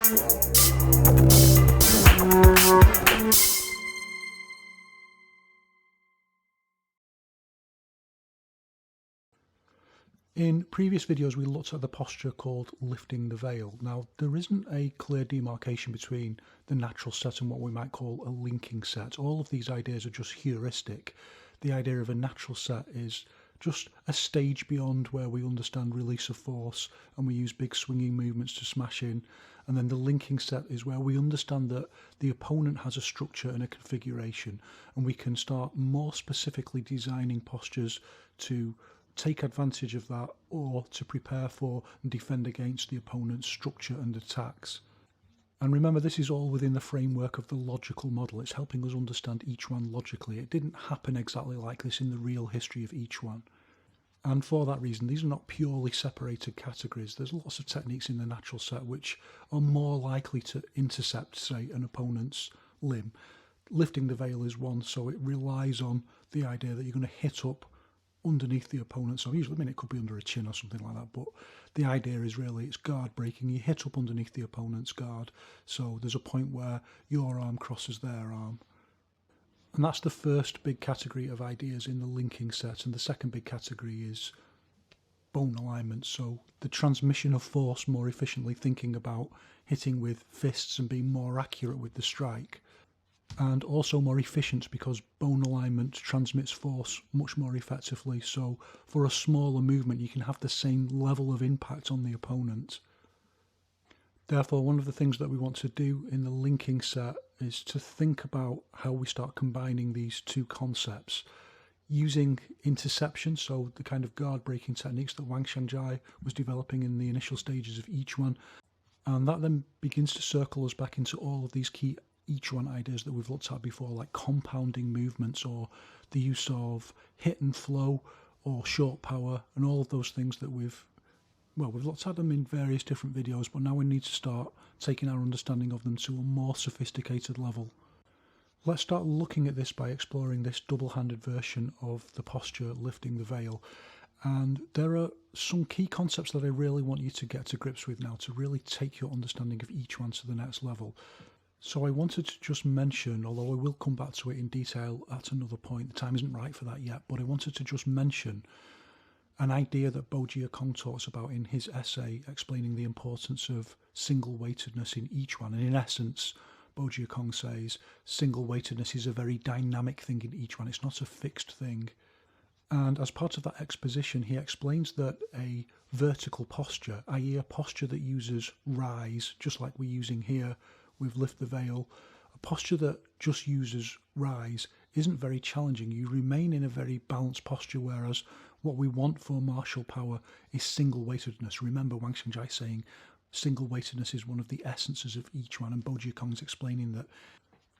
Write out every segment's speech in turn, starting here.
In previous videos we looked at the posture called lifting the veil. Now there isn't a clear demarcation between the natural set and what we might call a linking set. All of these ideas are just heuristic. The idea of a natural set is just a stage beyond where we understand release of force and we use big swinging movements to smash in. And then the linking set is where we understand that the opponent has a structure and a configuration, and we can start more specifically designing postures to take advantage of that or to prepare for and defend against the opponent's structure and attacks. And remember, this is all within the framework of the logical model. It's helping us understand Yiquan logically. It didn't happen exactly like this in the real history of Yiquan. And for that reason, these are not purely separated categories. There's lots of techniques in the natural set which are more likely to intercept, say, an opponent's limb. Lifting the veil is one, so it relies on the idea that you're going to hit up underneath the opponent. So usually, it could be under a chin or something like that, but the idea is really it's guard breaking. You hit up underneath the opponent's guard, so there's a point where your arm crosses their arm. And that's the first big category of ideas in the linking set. And the second big category is bone alignment, so the transmission of force more efficiently, thinking about hitting with fists and being more accurate with the strike. And also more efficient because bone alignment transmits force much more effectively, so for a smaller movement you can have the same level of impact on the opponent. Therefore, one of the things that we want to do in the linking set is to think about how we start combining these two concepts using interception, so the kind of guard breaking techniques that Wang Xiangjai was developing in the initial stages of Yiquan, and that then begins to circle us back into all of these key Yiquan ideas that we've looked at before, like compounding movements or the use of hit and flow or short power, and all of those things that we've looked at them in various different videos, but now we need to start taking our understanding of them to a more sophisticated level. Let's start looking at this by exploring this double-handed version of the posture lifting the veil. And there are some key concepts that I really want you to get to grips with now to really take your understanding of each one to the next level. So I wanted to just mention, although I will come back to it in detail at another point, the time isn't right for that yet, but I wanted to just mention an idea that Yiquan talks about in his essay explaining the importance of single-weightedness in Yiquan. And in essence, Yiquan says single-weightedness is a very dynamic thing in Yiquan. It's not a fixed thing. And as part of that exposition, he explains that a vertical posture, i.e. a posture that uses rise, just like we're using here with lift the veil, a posture that just uses rise isn't very challenging. You remain in a very balanced posture, whereas what we want for martial power is single-weightedness. Remember Wang Xiangjai saying single-weightedness is one of the essences of Yiquan, and Yiquan's explaining that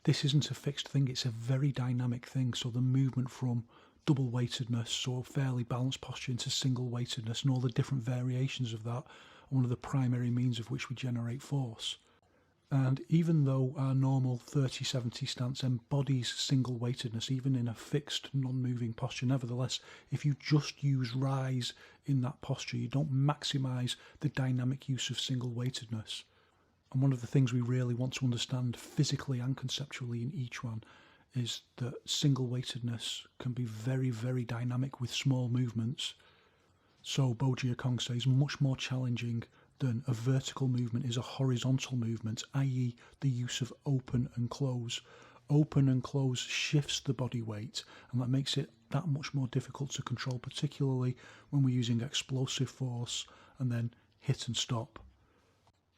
this isn't a fixed thing, it's a very dynamic thing. So the movement from double-weightedness or fairly balanced posture into single-weightedness and all the different variations of that are one of the primary means of which we generate force. And even though our normal 30-70 stance embodies single-weightedness, even in a fixed, non-moving posture, nevertheless, if you just use rise in that posture, you don't maximise the dynamic use of single-weightedness. And one of the things we really want to understand physically and conceptually in each one is that single-weightedness can be very, very dynamic with small movements. So Yiquan says much more challenging than a vertical movement is a horizontal movement, i.e. the use of open and close. Open and close shifts the body weight, and that makes it that much more difficult to control, particularly when we're using explosive force and then hit and stop.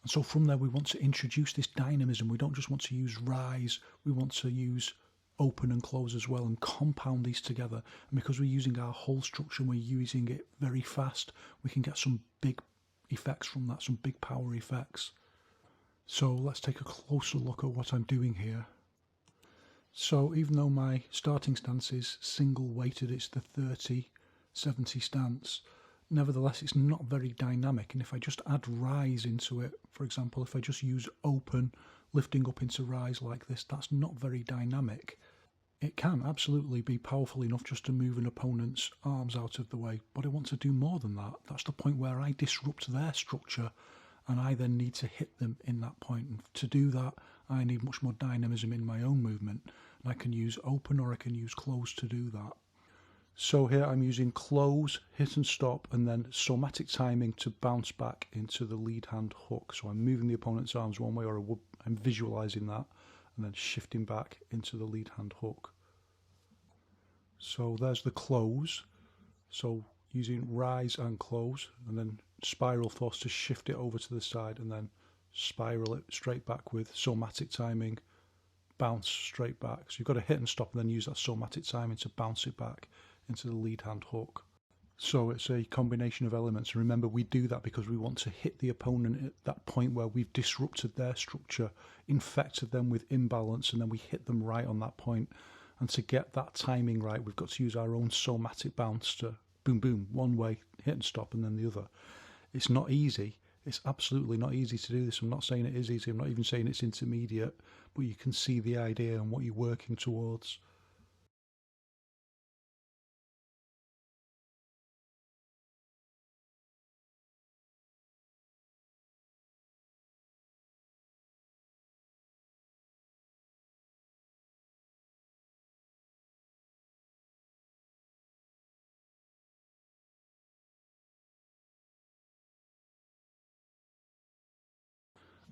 And so from there we want to introduce this dynamism. We don't just want to use rise, we want to use open and close as well and compound these together. And because we're using our whole structure and we're using it very fast, we can get some big effects from that, some big power effects. So let's take a closer look at what I'm doing here. So even though my starting stance is single weighted, it's the 30-70 stance, nevertheless it's not very dynamic. And if I just add rise into it, for example, if I just use open lifting up into rise like this, that's not very dynamic. It can absolutely be powerful enough just to move an opponent's arms out of the way, but I want to do more than that. That's the point where I disrupt their structure and I then need to hit them in that point. And to do that, I need much more dynamism in my own movement. And I can use open or I can use close to do that. So here I'm using close, hit and stop, and then somatic timing to bounce back into the lead hand hook. So I'm moving the opponent's arms one way, or I'm visualizing that, and then shifting back into the lead hand hook. So there's the close. So using rise and close, and then spiral force to shift it over to the side, and then spiral it straight back with somatic timing, bounce straight back. So you've got to hit and stop and then use that somatic timing to bounce it back into the lead hand hook. So it's a combination of elements. Remember, we do that because we want to hit the opponent at that point where we've disrupted their structure, infected them with imbalance, and then we hit them right on that point. And to get that timing right, we've got to use our own somatic bounce to boom, boom, one way, hit and stop, and then the other. It's not easy. It's absolutely not easy to do this. I'm not saying it is easy. I'm not even saying it's intermediate, but you can see the idea and what you're working towards.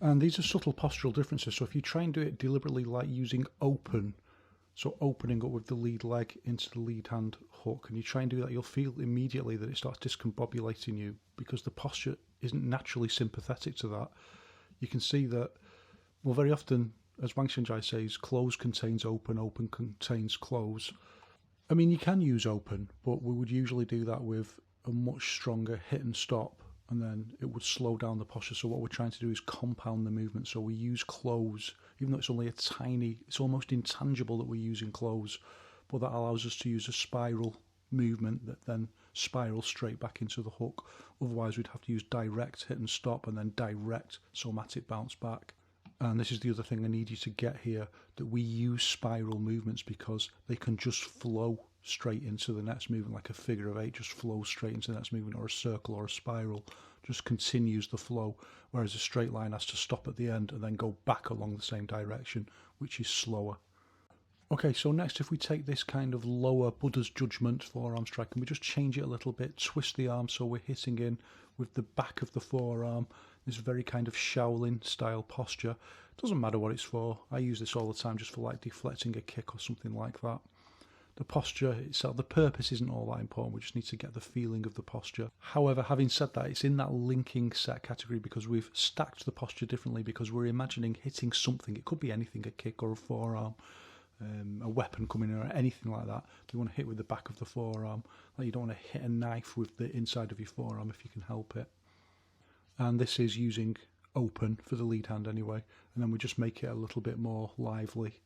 And these are subtle postural differences. So if you try and do it deliberately, like using open, so opening up with the lead leg into the lead hand hook, and you try and do that, you'll feel immediately that it starts discombobulating you because the posture isn't naturally sympathetic to that. You can see that, well, very often, as Wang Xianjai says, close contains open, open contains close. I mean, you can use open, but we would usually do that with a much stronger hit and stop, and then it would slow down the posture. So what we're trying to do is compound the movement. So we use close, even though it's only a tiny, it's almost intangible that we're using close, but that allows us to use a spiral movement that then spirals straight back into the hook. Otherwise, we'd have to use direct hit and stop and then direct somatic bounce back. And this is the other thing I need you to get here, that we use spiral movements because they can just flow straight into the next movement, like a figure of eight just flows straight into the next movement, or a circle or a spiral just continues the flow, whereas a straight line has to stop at the end and then go back along the same direction, which is slower. Okay, so next, if we take this kind of lower Buddha's judgment forearm strike and we just change it a little bit, twist the arm so we're hitting in with the back of the forearm, this very kind of Shaolin style posture. Doesn't matter what it's for. I use this all the time just for like deflecting a kick or something like that. The posture itself, the purpose isn't all that important. We just need to get the feeling of the posture. However, having said that, it's in that linking set category because we've stacked the posture differently, because we're imagining hitting something. It could be anything, a kick or a forearm, a weapon coming in or anything like that. You want to hit with the back of the forearm. Like you don't want to hit a knife with the inside of your forearm if you can help it. And this is using open for the lead hand anyway. And then we just make it a little bit more lively.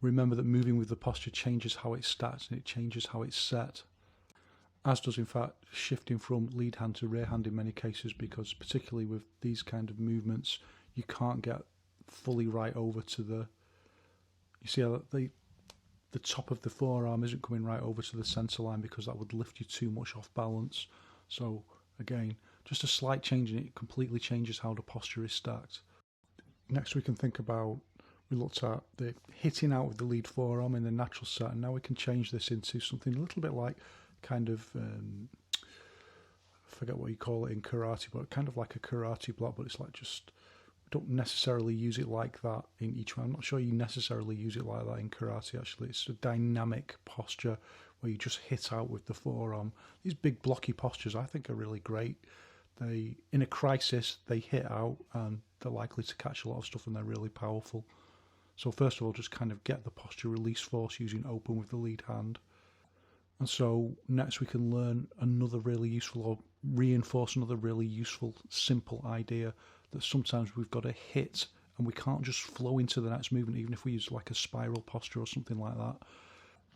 Remember that moving with the posture changes how it's stacked and it changes how it's set. As does, in fact, shifting from lead hand to rear hand in many cases, because particularly with these kind of movements, you can't get fully right over to the... You see how the top of the forearm isn't coming right over to the centre line because that would lift you too much off balance. So again, just a slight change in it completely changes how the posture is stacked. Next we can think about, we looked at the hitting out with the lead forearm in the natural set, and now we can change this into something a little bit like kind of, I forget what you call it in karate, but kind of like a karate block, but it's like just, we don't necessarily use it like that in each one. I'm not sure you necessarily use it like that in karate actually. It's a dynamic posture where you just hit out with the forearm. These big blocky postures I think are really great. They, in a crisis, they hit out and they're likely to catch a lot of stuff and they're really powerful. So first of all, just kind of get the posture release force using open with the lead hand. And so next we can learn another really useful, or reinforce another really useful, simple idea that sometimes we've got to hit and we can't just flow into the next movement, even if we use like a spiral posture or something like that.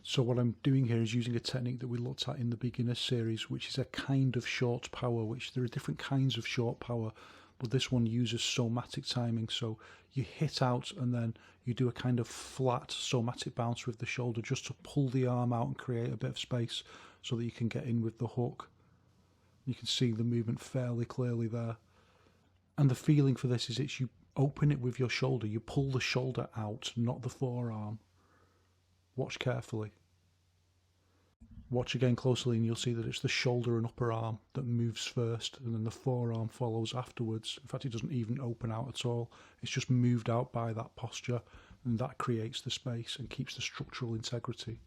So what I'm doing here is using a technique that we looked at in the beginner series, which is a kind of short power, which there are different kinds of short power, but this one uses somatic timing. So you hit out and then you do a kind of flat somatic bounce with the shoulder just to pull the arm out and create a bit of space so that you can get in with the hook. You can see the movement fairly clearly there. And the feeling for this is it's you open it with your shoulder, you pull the shoulder out, not the forearm. Watch carefully. Watch again closely and you'll see that it's the shoulder and upper arm that moves first, and then the forearm follows afterwards. In fact, it doesn't even open out at all. It's just moved out by that posture, and that creates the space and keeps the structural integrity.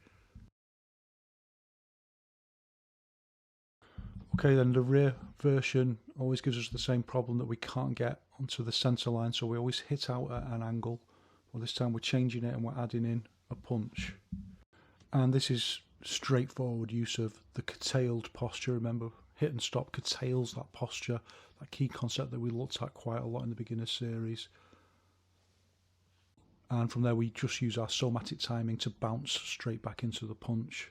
Okay, then the rear version always gives us the same problem, that we can't get onto the centre line, so we always hit out at an angle. Well, this time we're changing it and we're adding in a punch. And this is straightforward use of the curtailed posture. Remember, hit and stop curtails that posture, that key concept that we looked at quite a lot in the beginner series. And from there we just use our somatic timing to bounce straight back into the punch.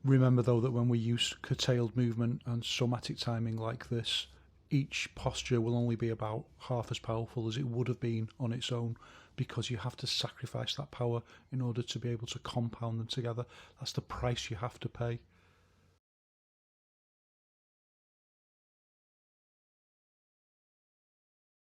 Remember though that when we use curtailed movement and somatic timing like this, each posture will only be about half as powerful as it would have been on its own, because you have to sacrifice that power in order to be able to compound them together. That's the price you have to pay.